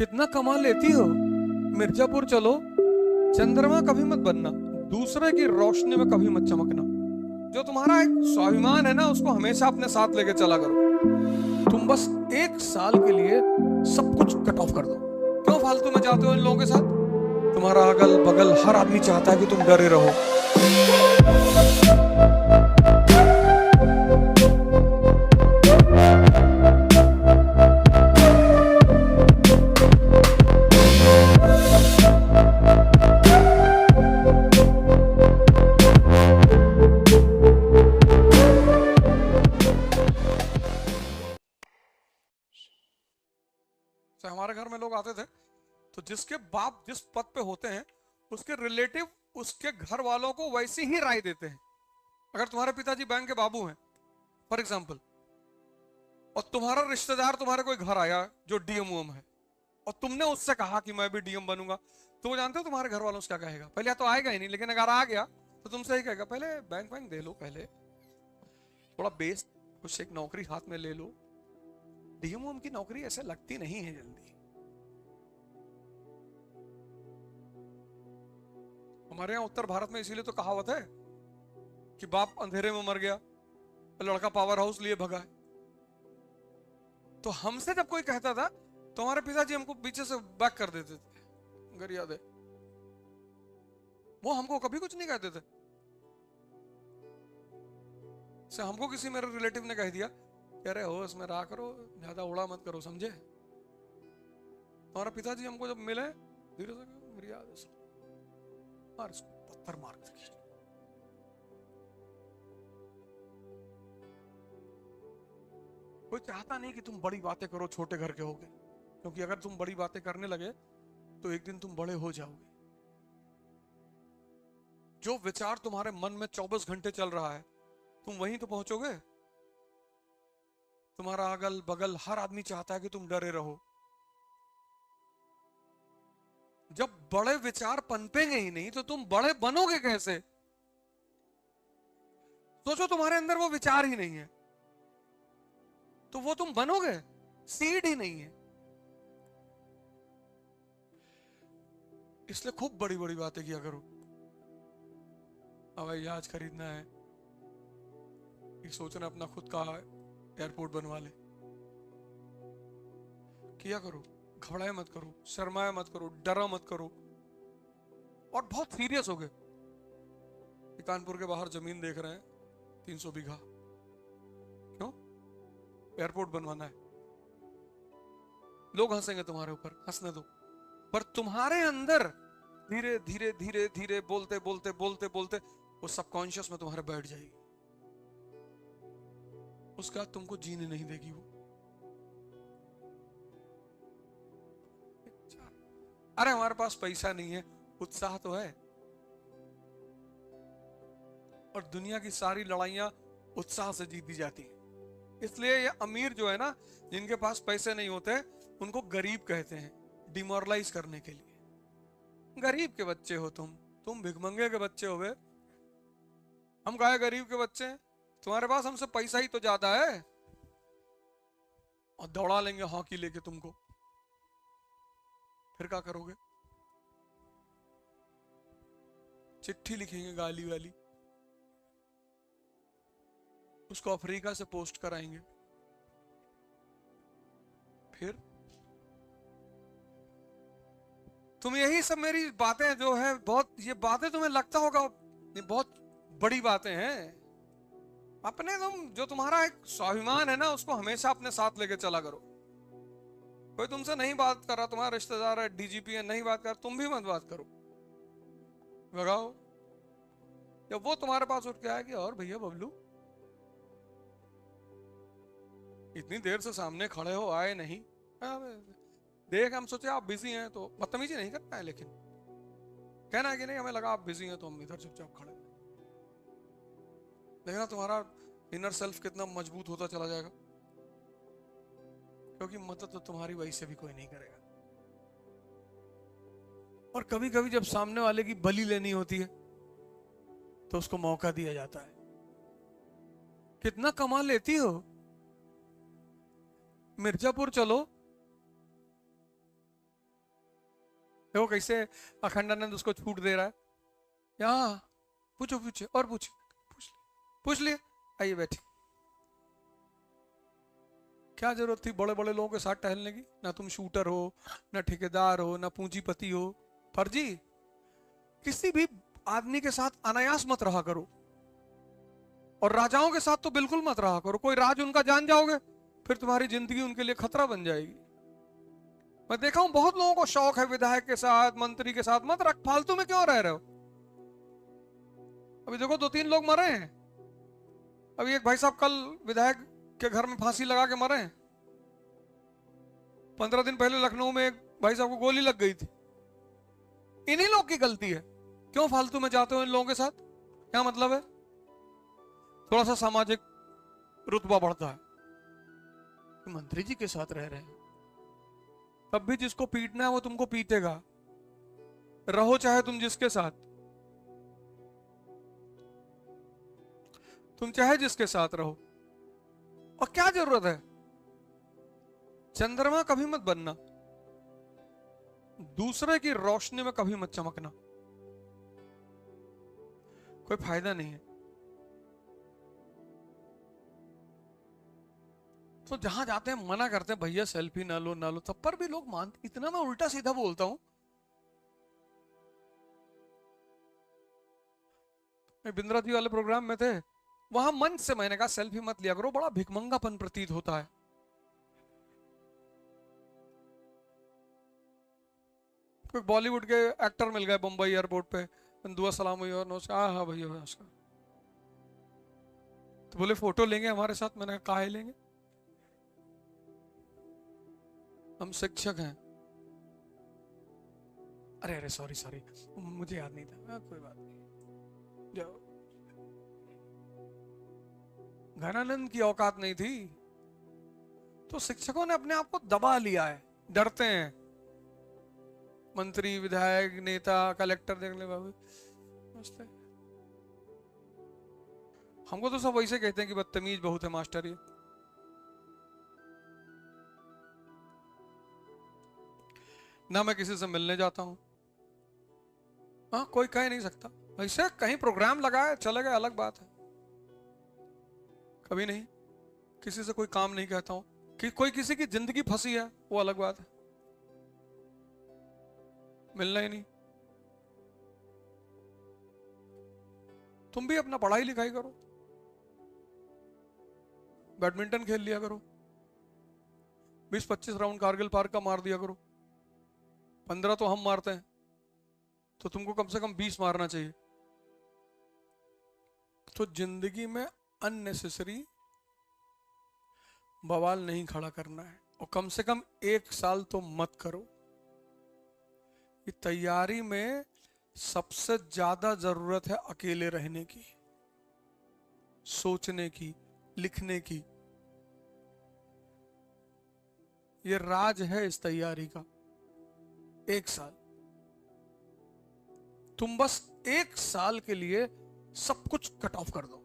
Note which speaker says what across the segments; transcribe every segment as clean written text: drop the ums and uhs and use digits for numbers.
Speaker 1: कितना कमा लेती हो। मिर्जापुर चलो, चंद्रमा कभी मत बनना, दूसरे की रोशनी में कभी मत चमकना। जो तुम्हारा एक स्वाभिमान है ना, उसको हमेशा अपने साथ लेके चला करो। तुम बस एक साल के लिए सब कुछ कट ऑफ कर दो। क्यों फालतू में जाते हो इन लोगों के साथ? तुम्हारा अगल बगल हर आदमी चाहता है कि तुम डरे रहो। हमारे घर में लोग आते थे तो जिसके बाप जिस पद पे होते हैं उसके रिलेटिव उसके घर वालों को वैसी ही राय देते हैं। अगर तुम्हारे पिताजी बैंक के बाबू हैं फॉर एग्जाम्पल, और तुम्हारा रिश्तेदार तुम्हारे कोई घर आया जो डीएम है और तुमने उससे कहा कि मैं भी डीएम बनूंगा, तो वो जानते हो तुम्हारे घर वालों से क्या कहेगा? पहले तो आएगा ही नहीं, लेकिन अगर आ गया तो तुमसे ही कहेगा पहले बैंक बैंक दे लो, पहले थोड़ा बेस कुछ एक नौकरी हाथ में ले लो। डीएम की नौकरी ऐसे लगती नहीं है जल्दी। हमारे यहाँ उत्तर भारत में इसीलिए तो कहावत है कि बाप अंधेरे में मर गया, लड़का पावर हाउस लिए भगा है। तो हमसे जब कोई कहता था तो हमारे पिताजी हमको पीछे से बैक कर देते थे, अगर याद है। वो हमको कभी कुछ नहीं कहते थे। से हमको किसी मेरे रिलेटिव ने कह दिया कह रहे हो इसमें रहा करो, ज्यादा उड़ा मत करो, समझे? हमारा पिताजी हमको जब मिले धीरे से मेरी याद है मार इसको, पत्थर मार के। कोई चाहता नहीं कि तुम बड़ी बातें करो, छोटे घर के होगे, क्योंकि अगर तुम बड़ी बातें करने लगे तो एक दिन तुम बड़े हो जाओगे। जो विचार तुम्हारे मन में 24 घंटे चल रहा है तुम वहीं तो पहुंचोगे। तुम्हारा अगल बगल हर आदमी चाहता है कि तुम डरे रहो। जब बड़े विचार पनपेंगे ही नहीं तो तुम बड़े बनोगे कैसे? सोचो तुम्हारे अंदर वो विचार ही नहीं है तो वो तुम बनोगे? सीड ही नहीं है। इसलिए खूब बड़ी बड़ी बातें किया करो। हवाई जहाज खरीदना है, ये सोचना अपना खुद का एयरपोर्ट बनवा ले, किया करो। घबराए मत करो, शर्माए मत करो, डरा मत करो, और बहुत सीरियस हो गए। कानपुर के बाहर जमीन देख रहे हैं 300 बीघा, क्यों? एयरपोर्ट बनवाना है। लोग हंसेंगे तुम्हारे ऊपर, हंसने दो, पर तुम्हारे अंदर धीरे धीरे धीरे धीरे बोलते बोलते बोलते बोलते वो सबकॉन्शियस में तुम्हारे बैठ जाएगी। उसका तुमको जीने नहीं देगी वो। अरे हमारे पास पैसा नहीं है, उत्साह तो है। और दुनिया की सारी लड़ाइयां उत्साह से जीती जाती हैं। इसलिए ये अमीर जो है ना, जिनके पास पैसे नहीं होते उनको गरीब कहते हैं, डिमोरलाइज करने के लिए। गरीब के बच्चे हो तुम भिखमंगे के बच्चे हो गए। हम कहे गरीब के बच्चे हैं, तुम्हारे पास हमसे पैसा ही तो ज्यादा है, और दौड़ा लेंगे हॉकी लेके तुमको। फिर क्या करोगे? चिट्ठी लिखेंगे गाली वाली, उसको अफ्रीका से पोस्ट कराएंगे। फिर तुम यही सब मेरी बातें जो है बहुत, ये बातें तुम्हें लगता होगा ये बहुत बड़ी बातें हैं। अपने जो तुम्हारा एक स्वाभिमान है ना, उसको हमेशा अपने साथ लेके चला करो। कोई तुमसे नहीं बात कर रहा, तुम्हारा रिश्तेदार है, डीजीपी है, नहीं बात कर, तुम भी मत बात करो, भगाओ। जब वो तुम्हारे पास उठ के आया कि और भैया बबलू इतनी देर से सामने खड़े हो, आए नहीं, देख हम सोचे आप बिजी हैं, तो बदतमीजी नहीं करना है, लेकिन कहना है कि नहीं हमें लगा आप बिजी हैं तो हम इधर चुपचाप खड़े। देखना तुम्हारा इनर सेल्फ कितना मजबूत होता चला जाएगा, क्योंकि मदद तो तुम्हारी वही से भी कोई नहीं करेगा। और कभी कभी जब सामने वाले की बलि लेनी होती है तो उसको मौका दिया जाता है। कितना कमा लेती हो। मिर्जापुर चलो, देखो कैसे अखंडानंद उसको छूट दे रहा है। यहाँ पूछो पूछो और पूछो, पूछ लिए, आइए बैठे। क्या जरूरत थी बड़े बड़े लोगों के साथ टहलने की? ना तुम शूटर हो, ना ठेकेदार हो, ना पूंजीपति हो। फर्जी किसी भी आदमी के साथ अनायास मत रहा करो, और राजाओं के साथ तो बिल्कुल मत रहा करो। कोई राज उनका जान जाओगे फिर तुम्हारी जिंदगी उनके लिए खतरा बन जाएगी। मैं देखा हूं बहुत लोगों को शौक है विधायक के साथ, मंत्री के साथ, मत रख, फालतू में क्यों रह रहे हो? अभी देखो 2-3 लोग मरे हैं। अभी एक भाई साहब कल विधायक के घर में फांसी लगा के मरे हैं। 15 दिन पहले लखनऊ में एक भाई साहब को गोली लग गई थी। इन्हीं लोग की गलती है। क्यों फालतू में जाते हो इन लोगों के साथ? क्या मतलब है? थोड़ा सा सामाजिक रुतबा बढ़ता है। मंत्री जी के साथ रह रहे हैं, तब भी जिसको पीटना है वो तुमको पीटेगा, रहो चाहे तुम जिसके साथ, तुम चाहे जिसके साथ रहो। और क्या जरूरत है? चंद्रमा कभी मत बनना, दूसरे की रोशनी में कभी मत चमकना, कोई फायदा नहीं है। तो जहां जाते हैं मना करते हैं, भैया सेल्फी ना लो ना लो, तब पर भी लोग मानते। इतना मैं उल्टा सीधा बोलता हूं। बिंद्रा जी वाले प्रोग्राम में थे, वहां मंच से मैंने कहा सेल्फी मत लिया करो, बड़ा भिखमंगापन प्रतीत होता है। कोई बॉलीवुड के एक्टर मिल गए मुंबई एयरपोर्ट पे, दुआ सलाम हुई और नमस्कार, हाँ भैया नमस्कार, तो बोले फोटो लेंगे हमारे साथ। मैंने कहा काहे लेंगे, हम शिक्षक हैं। अरे अरे सॉरी सॉरी, मुझे याद नहीं था। कोई बात नहीं, जाओ। घनानंद की औकात नहीं थी, तो शिक्षकों ने अपने आप को दबा लिया है, डरते हैं। मंत्री, विधायक, नेता, कलेक्टर देख ले बाबू, हमको तो सब वैसे कहते हैं कि बदतमीज बहुत है मास्टर ये। ना मैं किसी से मिलने जाता हूं, हाँ कोई कह नहीं सकता। वैसे कहीं प्रोग्राम लगाए चले गए अलग बात है, कभी नहीं। किसी से कोई काम नहीं कहता हूं कि कोई किसी की जिंदगी फंसी है, वो अलग बात है, मिलना ही नहीं। तुम भी अपना पढ़ाई लिखाई करो, बैडमिंटन खेल लिया करो, 20-25 राउंड कारगिल पार्क का मार दिया करो। 15 तो हम मारते हैं, तो तुमको कम से कम 20 मारना चाहिए। तो जिंदगी में अननेसेसरी बवाल नहीं खड़ा करना है, और कम से कम 1 साल तो मत करो। कि तैयारी में सबसे ज्यादा जरूरत है अकेले रहने की, सोचने की, लिखने की। ये राज है इस तैयारी का। 1 साल तुम बस 1 साल के लिए सब कुछ कट ऑफ कर दो।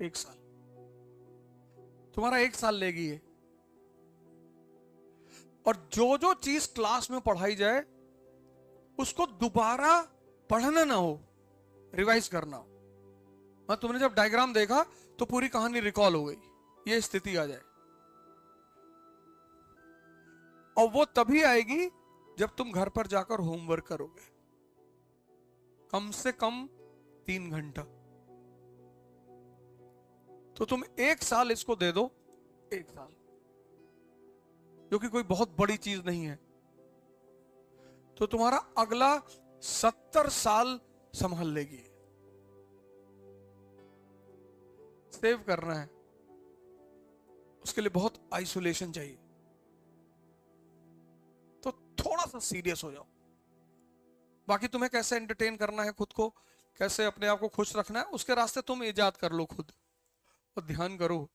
Speaker 1: 1 साल तुम्हारा 1 साल लेगी ये। और जो जो चीज क्लास में पढ़ाई जाए उसको दोबारा पढ़ना ना हो, रिवाइज करना हो। तुमने जब डायग्राम देखा तो पूरी कहानी रिकॉल हो गई, ये स्थिति आ जाए। और वो तभी आएगी जब तुम घर पर जाकर होमवर्क करोगे, कम से कम 3 घंटा। तो तुम 1 साल इसको दे दो, 1 साल, जो कि कोई बहुत बड़ी चीज नहीं है। तो तुम्हारा अगला 70 साल संभाल लेगी। सेव करना है, उसके लिए बहुत आइसोलेशन चाहिए। तो थोड़ा सा सीरियस हो जाओ। बाकी तुम्हें कैसे एंटरटेन करना है खुद को, कैसे अपने आप को खुश रखना है, उसके रास्ते तुम इजाद कर लो खुद। और ध्यान करो